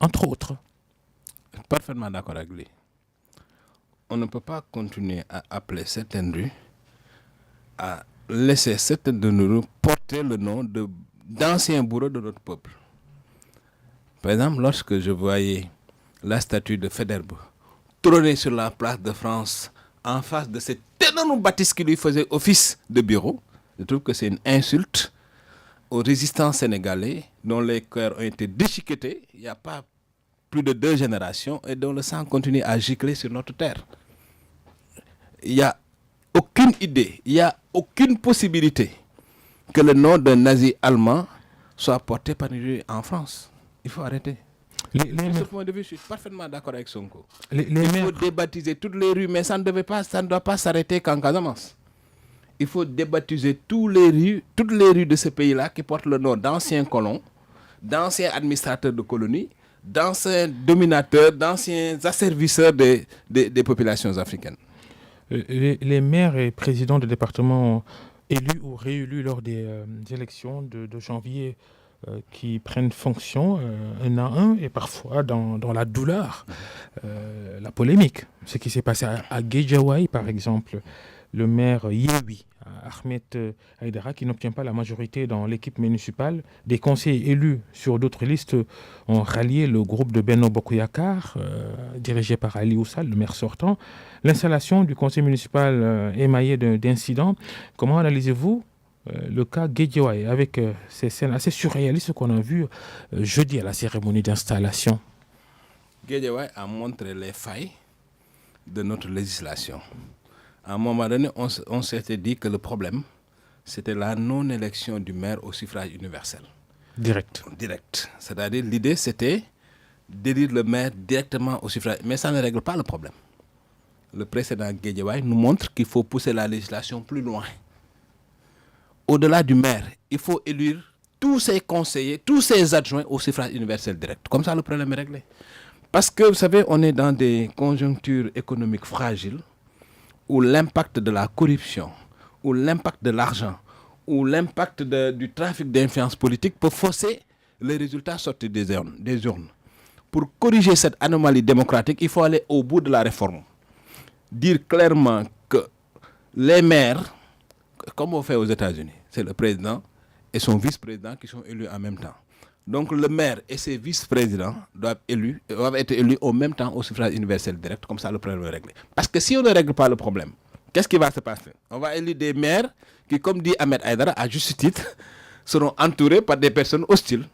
entre autres. Parfaitement d'accord avec lui. On ne peut pas continuer à appeler certaines rues, à laisser certaines de nos rues porter le nom d'anciens bourreaux de notre peuple. Par exemple, lorsque je voyais la statue de Faidherbe trôner sur la place de France en face de cette énorme bâtisse qui lui faisait office de bureau, je trouve que c'est une insulte aux résistants sénégalais dont les cœurs ont été déchiquetés il n'y a pas plus de 2 générations et dont le sang continue à gicler sur notre terre. Il n'y a aucune idée, il n'y a aucune possibilité que le nom d'un nazi allemand soit porté par une rue en France. Il faut arrêter. De ce point de vue, je suis parfaitement d'accord avec Sonko. Il faut débaptiser toutes les rues, mais ça ne doit pas s'arrêter qu'en Casamance. Il faut débaptiser toutes les rues de ce pays-là qui portent le nom d'anciens colons, d'anciens administrateurs de colonies, d'anciens dominateurs, d'anciens asservisseurs des populations africaines. Les maires et présidents de départements élus ou réélus lors des élections de janvier qui prennent fonction un à un et parfois dans la douleur, la polémique. Ce qui s'est passé à Guédiawaye, par exemple, le maire Yéwi, Ahmed Aïdara, qui n'obtient pas la majorité dans l'équipe municipale. Des conseillers élus sur d'autres listes ont rallié le groupe de Benno Bokk Yakaar, dirigé par Ali Oussal, le maire sortant. L'installation du conseil municipal émaillée d'incidents. Comment analysez-vous le cas Guédiawaye avec ces scènes assez surréalistes qu'on a vues jeudi à la cérémonie d'installation? Guédiawaye a montré les failles de notre législation. À un moment donné, on s'était dit que le problème, c'était la non-élection du maire au suffrage universel. Direct. C'est-à-dire, l'idée, c'était d'élire le maire directement au suffrage. Mais ça ne règle pas le problème. Le précédent Guédiawaye nous montre qu'il faut pousser la législation plus loin. Au-delà du maire, il faut élire tous ses conseillers, tous ses adjoints au suffrage universel direct. Comme ça, le problème est réglé. Parce que, vous savez, on est dans des conjonctures économiques fragiles où l'impact de la corruption, où l'impact de l'argent, où l'impact du trafic d'influence politique peut fausser les résultats sortis des urnes. Pour corriger cette anomalie démocratique, il faut aller au bout de la réforme. Dire clairement que les maires, comme on fait aux États-Unis, c'est le président et son vice-président qui sont élus en même temps. Donc le maire et ses vice-présidents doivent être élus en même temps au suffrage universel direct, comme ça le problème est réglé. Parce que si on ne règle pas le problème, qu'est-ce qui va se passer? On va élire des maires qui, comme dit Ahmed Aïdara, à juste titre, seront entourés par des personnes hostiles.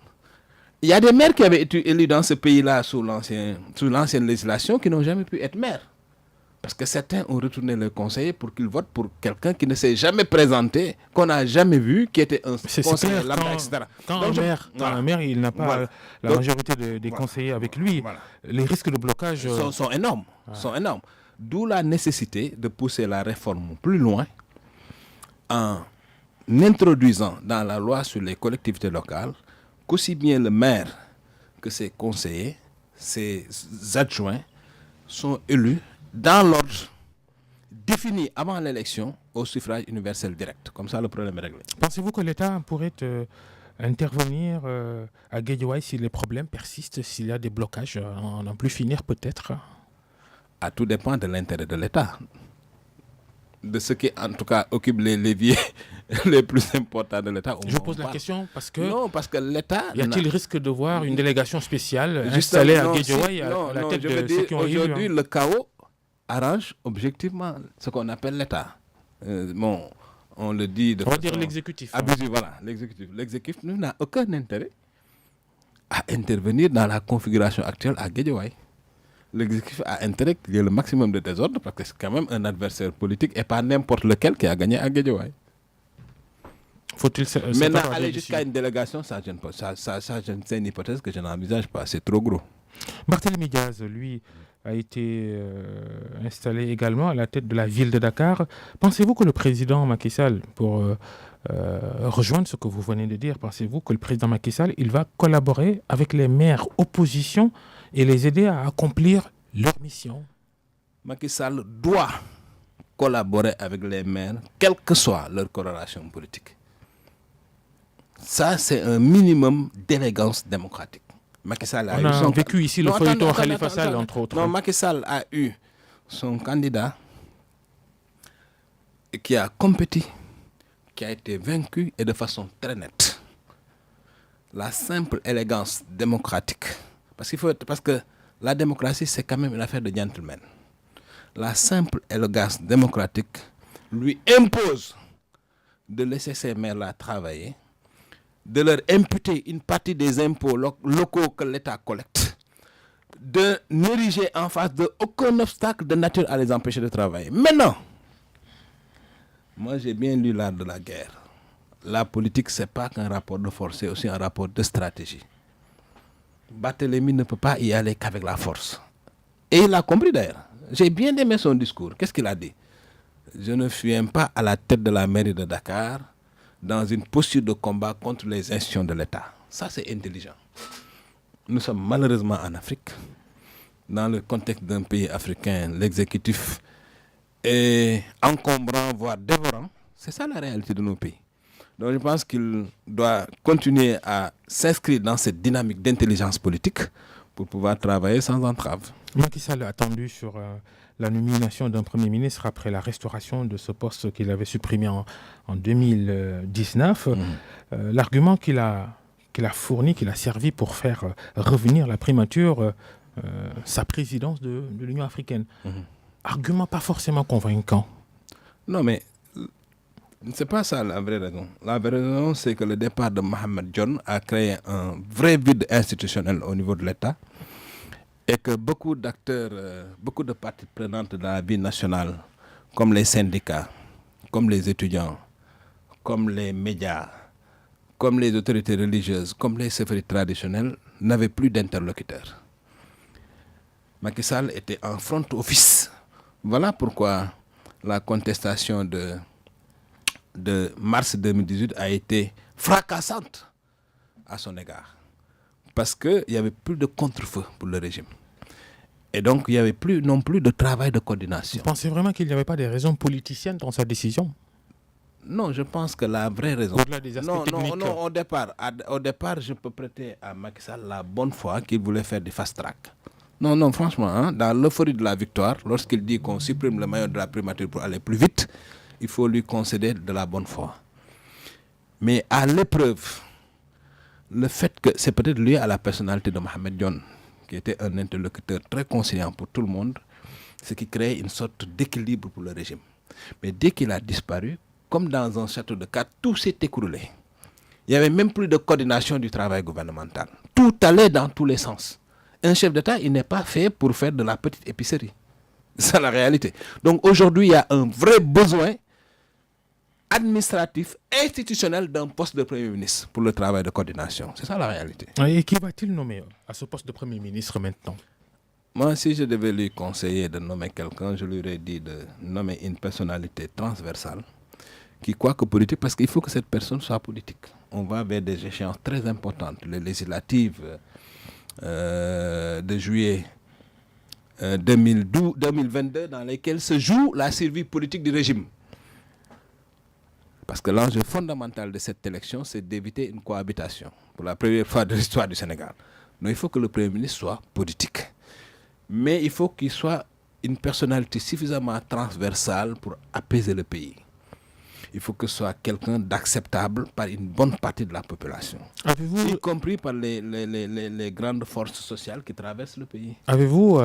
Il y a des maires qui avaient été élus dans ce pays-là sous l'ancienne législation qui n'ont jamais pu être maires. Parce que certains ont retourné le conseiller pour qu'ils votent pour quelqu'un qui ne s'est jamais présenté, qu'on n'a jamais vu, qui était un conseiller lambda, etc. Quand un maire, il n'a pas la majorité des conseillers avec lui, les risques de blocage sont énormes. D'où la nécessité de pousser la réforme plus loin en introduisant dans la loi sur les collectivités locales qu'aussi bien le maire que ses conseillers, ses adjoints sont élus dans l'ordre défini avant l'élection au suffrage universel direct. Comme ça, le problème est réglé. Pensez-vous que l'État pourrait intervenir à Guédiawaye si les problèmes persistent, s'il y a des blocages, en n'en plus finir peut-être? Tout dépend de l'intérêt de l'État. De ce qui, en tout cas, occupe les leviers les plus importants de l'État. Je pose la question parce que... Non, parce que l'État... Y a-t-il risque de voir une délégation spéciale installée à Guédiawaye à la tête de ceux qui ont élu? Aujourd'hui, le chaos arrange objectivement ce qu'on appelle l'État. On le dit de façon... On va dire l'exécutif. Voilà, l'exécutif. L'exécutif n'a aucun intérêt à intervenir dans la configuration actuelle à Guédiawaye. L'exécutif a intérêt qu'il y ait le maximum de désordre parce que c'est quand même un adversaire politique et pas n'importe lequel qui a gagné à Guédiawaye. Faut-il maintenant aller jusqu'à une délégation, ça c'est une hypothèse que je n'envisage pas, c'est trop gros. Barthélémy Diaz, lui, a été installé également à la tête de la ville de Dakar. Pensez-vous que le président Macky Sall, pour rejoindre ce que vous venez de dire, pensez-vous que le président Macky Sall, il va collaborer avec les maires opposition et les aider à accomplir leur mission? Macky Sall doit collaborer avec les maires, quelle que soit leur coloration politique. Ça, c'est un minimum d'élégance démocratique. Macky Sall On a vécu ici le feuilleton Khalifa Sall, entre autres. Non, Macky Sall a eu son candidat qui a compétit, qui a été vaincu et de façon très nette. La simple élégance démocratique, parce que la démocratie, c'est quand même une affaire de gentleman. La simple élégance démocratique lui impose de laisser ces maires-là travailler, de leur imputer une partie des impôts locaux que l'État collecte, de n'ériger en face de aucun obstacle de nature à les empêcher de travailler. Maintenant, moi j'ai bien lu l'art de la guerre. La politique, c'est pas qu'un rapport de force, c'est aussi un rapport de stratégie. Barthélemy ne peut pas y aller qu'avec la force. Et il a compris d'ailleurs. J'ai bien aimé son discours. Qu'est-ce qu'il a dit? Je ne viens pas à la tête de la mairie de Dakar dans une posture de combat contre les institutions de l'État. Ça, c'est intelligent. Nous sommes malheureusement en Afrique. Dans le contexte d'un pays africain, l'exécutif est encombrant, voire dévorant. C'est ça la réalité de nos pays. Donc je pense qu'il doit continuer à s'inscrire dans cette dynamique d'intelligence politique pour pouvoir travailler sans entrave. Macky Sall a attendu sur la nomination d'un Premier ministre après la restauration de ce poste qu'il avait supprimé en 2019. L'argument qu'il a fourni, qu'il a servi pour faire revenir la primature, sa présidence de l'Union africaine. Argument pas forcément convaincant. Non, mais c'est pas ça la vraie raison. La vraie raison, c'est que le départ de Mohamed Dionne a créé un vrai vide institutionnel au niveau de l'État et que beaucoup d'acteurs, beaucoup de parties prenantes dans la vie nationale, comme les syndicats, comme les étudiants, comme les médias, comme les autorités religieuses, comme les chefferies traditionnelles, n'avaient plus d'interlocuteurs. Macky Sall était en front office. Voilà pourquoi la contestation de mars 2018 a été fracassante à son égard. Parce qu'il n'y avait plus de contre-feu pour le régime. Et donc, il n'y avait plus non plus de travail de coordination. Vous pensez vraiment qu'il n'y avait pas des raisons politiciennes dans sa décision? Non, je pense que la vraie raison... Au-delà des aspects techniques. Non, au départ, je peux prêter à Macky Sall la bonne foi qu'il voulait faire du fast-track. Non, franchement, dans l'euphorie de la victoire, lorsqu'il dit qu'on supprime le maillot de la primature pour aller plus vite, il faut lui concéder de la bonne foi. Mais à l'épreuve, le fait que c'est peut-être lié à la personnalité de Mohamed Dionne, qui était un interlocuteur très conciliant pour tout le monde, ce qui crée une sorte d'équilibre pour le régime. Mais dès qu'il a disparu, comme dans un château de cartes, tout s'est écroulé. Il n'y avait même plus de coordination du travail gouvernemental. Tout allait dans tous les sens. Un chef d'État, il n'est pas fait pour faire de la petite épicerie. C'est la réalité. Donc aujourd'hui, il y a un vrai besoin administratif, institutionnel d'un poste de Premier ministre pour le travail de coordination. C'est ça la réalité. Et qui va-t-il nommer à ce poste de Premier ministre maintenant? Moi, si je devais lui conseiller de nommer quelqu'un, je lui aurais dit de nommer une personnalité transversale qui, quoique politique, parce qu'il faut que cette personne soit politique. On va vers des échéances très importantes, les législatives de juillet 2022, dans lesquelles se joue la survie politique du régime. Parce que l'enjeu fondamental de cette élection, c'est d'éviter une cohabitation pour la première fois de l'histoire du Sénégal. Donc il faut que le Premier ministre soit politique. Mais il faut qu'il soit une personnalité suffisamment transversale pour apaiser le pays. Il faut que ce soit quelqu'un d'acceptable par une bonne partie de la population. Y compris par les grandes forces sociales qui traversent le pays. Avez-vous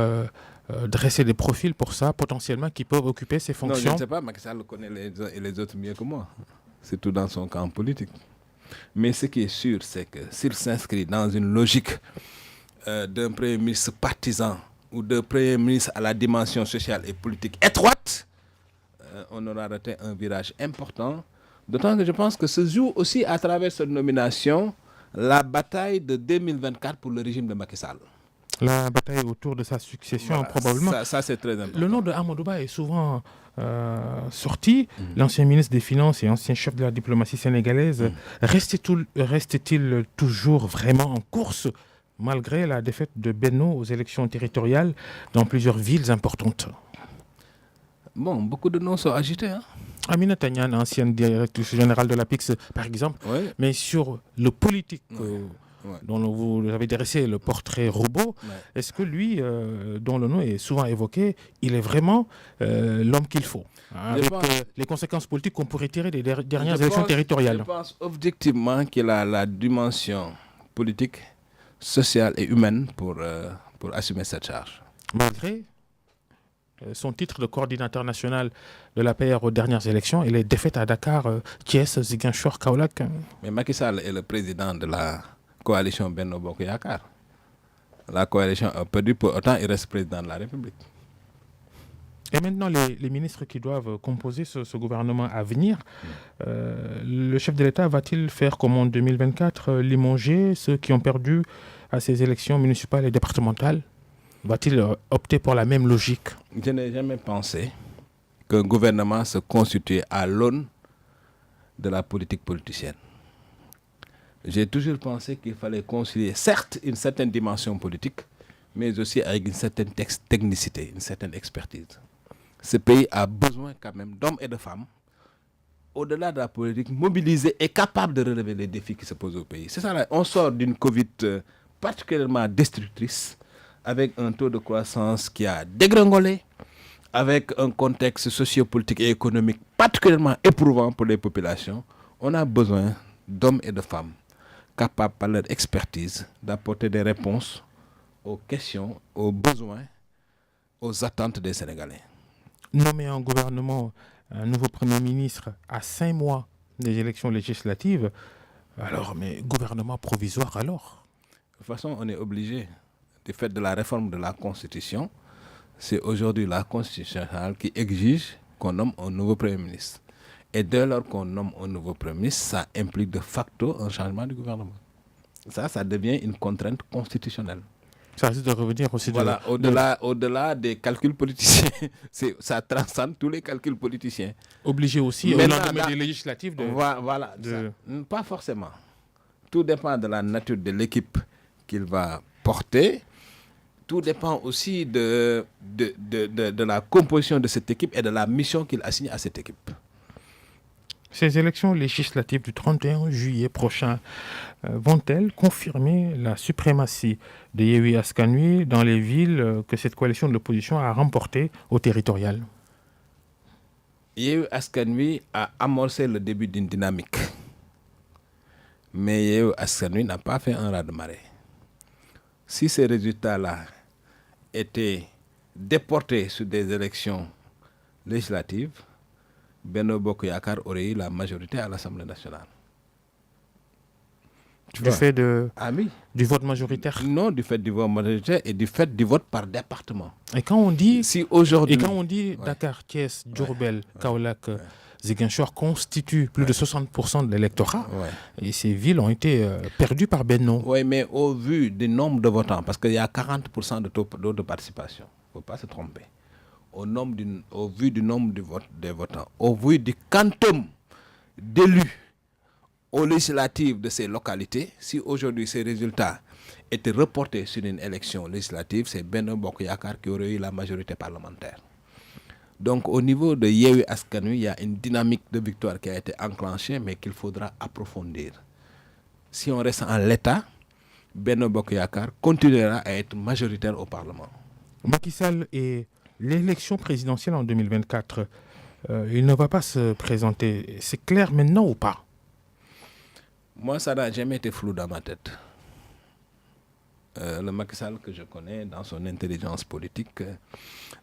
dressé des profils pour ça, potentiellement, qui peuvent occuper ces fonctions? Non, je ne sais pas, Macky Sall connaît les autres mieux que moi. C'est tout dans son camp politique. Mais ce qui est sûr, c'est que s'il s'inscrit dans une logique d'un Premier ministre partisan ou d'un Premier ministre à la dimension sociale et politique étroite, on aura raté un virage important. D'autant que je pense que se joue aussi à travers cette nomination la bataille de 2024 pour le régime de Macky Sall. La bataille autour de sa succession, Voilà, probablement. ça c'est très important. Le nom de Amadouba est souvent sorti. L'ancien ministre des Finances et ancien chef de la diplomatie sénégalaise reste-t-il toujours vraiment en course malgré la défaite de Benno aux élections territoriales dans plusieurs villes importantes? Bon, beaucoup de noms sont agités. Hein? Aminata Niane, ancienne directrice générale de la PIX, par exemple, Oui. mais sur le politique Ouais. dont vous avez dressé le portrait robot, est-ce que lui, dont le nom est souvent évoqué, il est vraiment l'homme qu'il faut, avec les conséquences politiques qu'on pourrait tirer des dernières élections territoriales? Je pense objectivement qu'il a la dimension politique, sociale et humaine pour assumer cette charge. Malgré son titre de coordinateur national de l'APR aux dernières élections et les défaites à Dakar, Thiès, Ziguinchor, Kaolack. Mais Macky Sall est le président de la coalition Benno Bokk Yakaar. La coalition a perdu, pour autant il reste président de la République. Et maintenant, les ministres qui doivent composer ce gouvernement à venir, le chef de l'État va-t-il faire comme en 2024, limoger ceux qui ont perdu à ces élections municipales et départementales? Va-t-il opter pour la même logique? Je n'ai jamais pensé qu'un gouvernement se constitue à l'aune de la politique politicienne. J'ai toujours pensé qu'il fallait concilier, certes, une certaine dimension politique, mais aussi avec une certaine technicité, une certaine expertise. Ce pays a besoin quand même d'hommes et de femmes, au-delà de la politique, mobilisés et capables de relever les défis qui se posent au pays. C'est ça, là. On sort d'une Covid particulièrement destructrice, avec un taux de croissance qui a dégringolé, avec un contexte sociopolitique et économique particulièrement éprouvant pour les populations. On a besoin d'hommes et de femmes capables, par leur expertise, d'apporter des réponses aux questions, aux besoins, aux attentes des Sénégalais. Nommer un gouvernement, un nouveau Premier ministre à 5 mois des élections législatives, alors, mais gouvernement provisoire alors? De toute façon, on est obligé, du fait de la réforme de la Constitution, c'est aujourd'hui la Constitution qui exige qu'on nomme un nouveau Premier ministre. Et dès lors qu'on nomme un nouveau Premier ministre, ça implique de facto un changement du gouvernement. Ça devient une contrainte constitutionnelle. Ça risque de revenir aussi voilà, au-delà des calculs politiciens. Ça transcende tous les calculs politiciens. Obligé aussi, au lendemain des législatives pas forcément. Tout dépend de la nature de l'équipe qu'il va porter. Tout dépend aussi de la composition de cette équipe et de la mission qu'il assigne à cette équipe. Ces élections législatives du 31 juillet prochain vont-elles confirmer la suprématie de Yewwi Askan Wi dans les villes que cette coalition de l'opposition a remportées au territorial? Yewwi Askan Wi a amorcé le début d'une dynamique. Mais Yewwi Askan Wi n'a pas fait un raz-de-marée. Si ces résultats-là étaient déportés sur des élections législatives, Benno Bokk Yakaar aurait eu la majorité à l'Assemblée nationale. Du fait du vote majoritaire? Non, du fait du vote majoritaire et du fait du vote par département. Et quand on dit, ouais. Dakar, Thiès, Diourbel, Kaolack, Ziguinchor constituent plus de 60% de l'électorat, et ces villes ont été perdues par Benno. Oui, mais au vu du nombre de votants, parce qu'il y a 40% de taux de participation, il ne faut pas se tromper. Au vu du nombre des votants, au vu du quantum d'élus aux législatives de ces localités, si aujourd'hui ces résultats étaient reportés sur une élection législative, c'est Benno Bokk Yakaar qui aurait eu la majorité parlementaire. Donc au niveau de Yewwi Askan Wi, il y a une dynamique de victoire qui a été enclenchée, mais qu'il faudra approfondir. Si on reste en l'état, Benno Bokk Yakaar continuera à être majoritaire au Parlement. Macky Sall et l'élection présidentielle en 2024, il ne va pas se présenter. C'est clair maintenant ou pas? Moi, ça n'a jamais été flou dans ma tête. Le Macky Sall que je connais, dans son intelligence politique,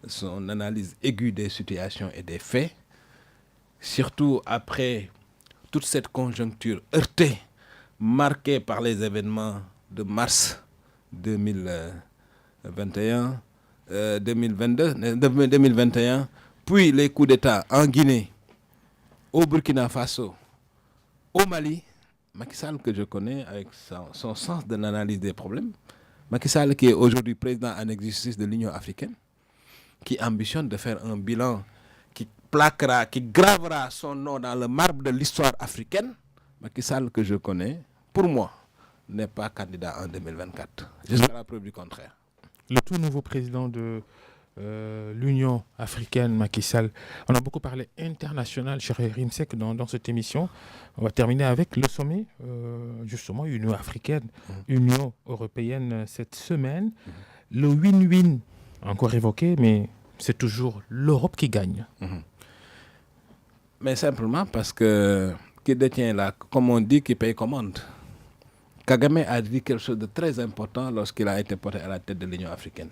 son analyse aiguë des situations et des faits, surtout après toute cette conjoncture heurtée, marquée par les événements de mars 2021, 2021, puis les coups d'État en Guinée, au Burkina Faso, au Mali. Macky Sall que je connais avec son sens de l'analyse des problèmes Macky Sall, qui est aujourd'hui président en exercice de l'Union africaine, qui ambitionne de faire un bilan qui plaquera, qui gravera son nom dans le marbre de l'histoire africaine, Macky Sall, que je connais, pour moi, n'est pas candidat en 2024. Jusqu'à la preuve du contraire. Le tout nouveau président de l'Union africaine, Macky Sall. On a beaucoup parlé international, cher Rimsek, dans cette émission. On va terminer avec le sommet, justement, Union africaine, Union européenne cette semaine. Le win-win, encore évoqué, mais c'est toujours l'Europe qui gagne. Mais simplement parce que qui détient la, comme on dit, qui paye commande. Kagame a dit quelque chose de très important lorsqu'il a été porté à la tête de l'Union africaine.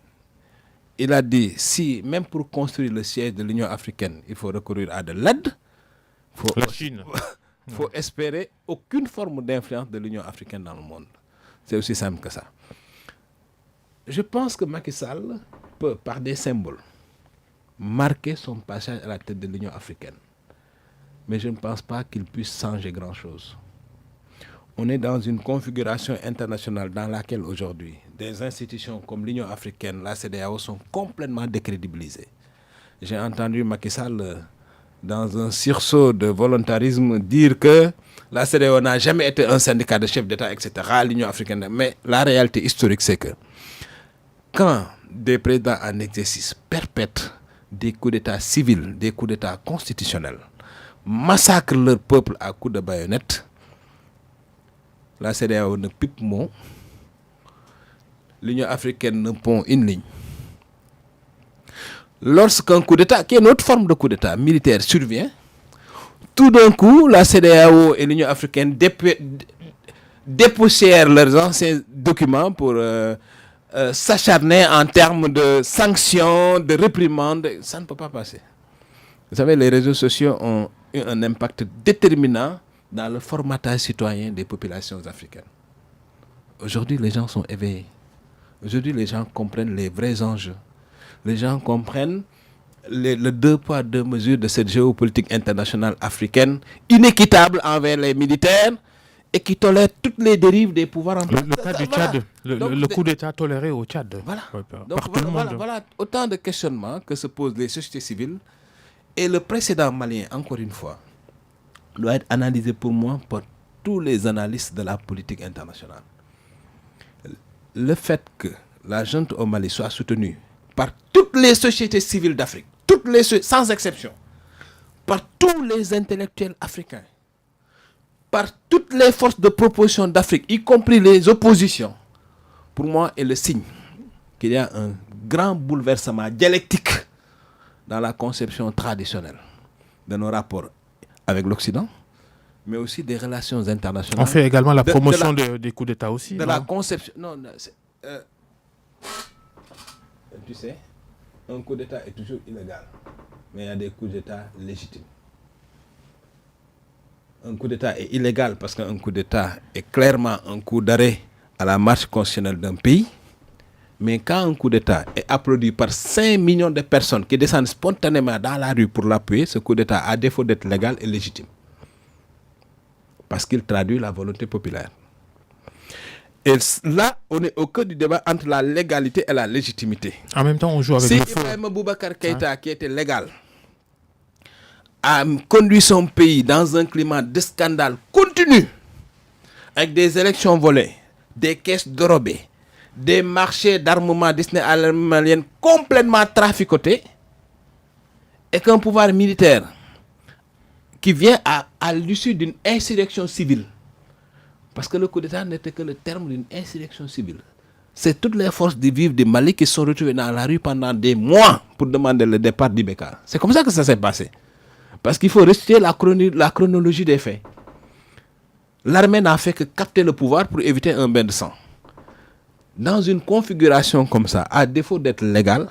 Il a dit, si même pour construire le siège de l'Union africaine, il faut recourir à de l'aide, la Chine. Il faut espérer aucune forme d'influence de l'Union africaine dans le monde. C'est aussi simple que ça. Je pense que Macky Sall peut, par des symboles, marquer son passage à la tête de l'Union africaine. Mais je ne pense pas qu'il puisse changer grand-chose. On est dans une configuration internationale dans laquelle aujourd'hui, des institutions comme l'Union africaine, la CEDEAO sont complètement décrédibilisées. J'ai entendu Macky Sall, dans un sursaut de volontarisme, dire que la CEDEAO n'a jamais été un syndicat de chefs d'État, etc., l'Union africaine. Mais la réalité historique, c'est que quand des présidents en exercice perpètrent des coups d'État civils, des coups d'État constitutionnels, massacrent leur peuple à coups de baïonnette, la CEDEAO ne pipe mot, l'Union africaine ne pond une ligne. Lorsqu'un coup d'État, qui est une autre forme de coup d'État militaire, survient, tout d'un coup, la CEDEAO et l'Union africaine dépoussièrent leurs anciens documents pour s'acharner en termes de sanctions, de réprimandes. Ça ne peut pas passer. Vous savez, les réseaux sociaux ont eu un impact déterminant dans le formatage citoyen des populations africaines. Aujourd'hui, les gens sont éveillés. Aujourd'hui, les gens comprennent les vrais enjeux. Les gens comprennent le deux poids, deux mesures de cette géopolitique internationale africaine, inéquitable envers les militaires et qui tolère toutes les dérives des pouvoirs en place. Le cas du Tchad, le coup d'État toléré au Tchad. Voilà. Par tout le monde. Voilà autant de questionnements que se posent les sociétés civiles. Et le précédent malien, encore une fois, doit être analysé pour moi par tous les analystes de la politique internationale. Le fait que la junte au Mali soit soutenue par toutes les sociétés civiles d'Afrique, sans exception, par tous les intellectuels africains, par toutes les forces de proposition d'Afrique, y compris les oppositions, pour moi est le signe qu'il y a un grand bouleversement dialectique dans la conception traditionnelle de nos rapports avec l'Occident, mais aussi des relations internationales. On fait également la promotion des coups d'État aussi. De la conception... Non, tu sais, un coup d'État est toujours illégal, mais il y a des coups d'État légitimes. Un coup d'État est illégal parce qu'un coup d'État est clairement un coup d'arrêt à la marche constitutionnelle d'un pays. Mais quand un coup d'État est applaudi par 5 millions de personnes qui descendent spontanément dans la rue pour l'appuyer, ce coup d'État, à défaut d'être légal, est légitime. Parce qu'il traduit la volonté populaire. Et là, on est au cœur du débat entre la légalité et la légitimité. En même temps, on joue avec le feu. Si Ibrahim Boubacar Keïta, qui était légal, a conduit son pays dans un climat de scandale continu, avec des élections volées, des caisses dérobées, des marchés d'armement destinés à l'armée malienne complètement traficotés, et qu'un pouvoir militaire qui vient à l'issue d'une insurrection civile, parce que le coup d'État n'était que le terme d'une insurrection civile. C'est toutes les forces de vivre du Mali qui se sont retrouvées dans la rue pendant des mois pour demander le départ d'Ibeka. C'est comme ça que ça s'est passé. Parce qu'il faut restituer la chronologie des faits. L'armée n'a fait que capter le pouvoir pour éviter un bain de sang. Dans une configuration comme ça, à défaut d'être légal,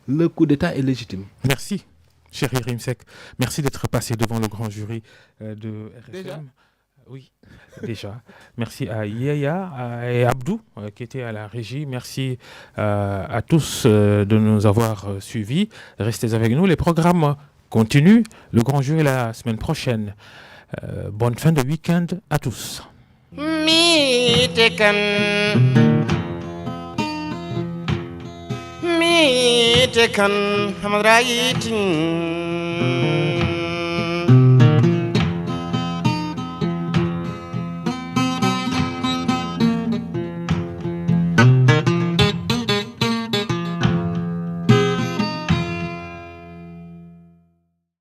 le coup d'État est légitime. Merci, cher Rimsek. Merci d'être passé devant le grand jury de RFM. Déjà ? Oui, déjà. Merci à Yaya et Abdou qui étaient à la régie. Merci à tous de nous avoir suivis. Restez avec nous. Les programmes continuent. Le grand jury la semaine prochaine. Bonne fin de week-end à tous. kan hamad rayitin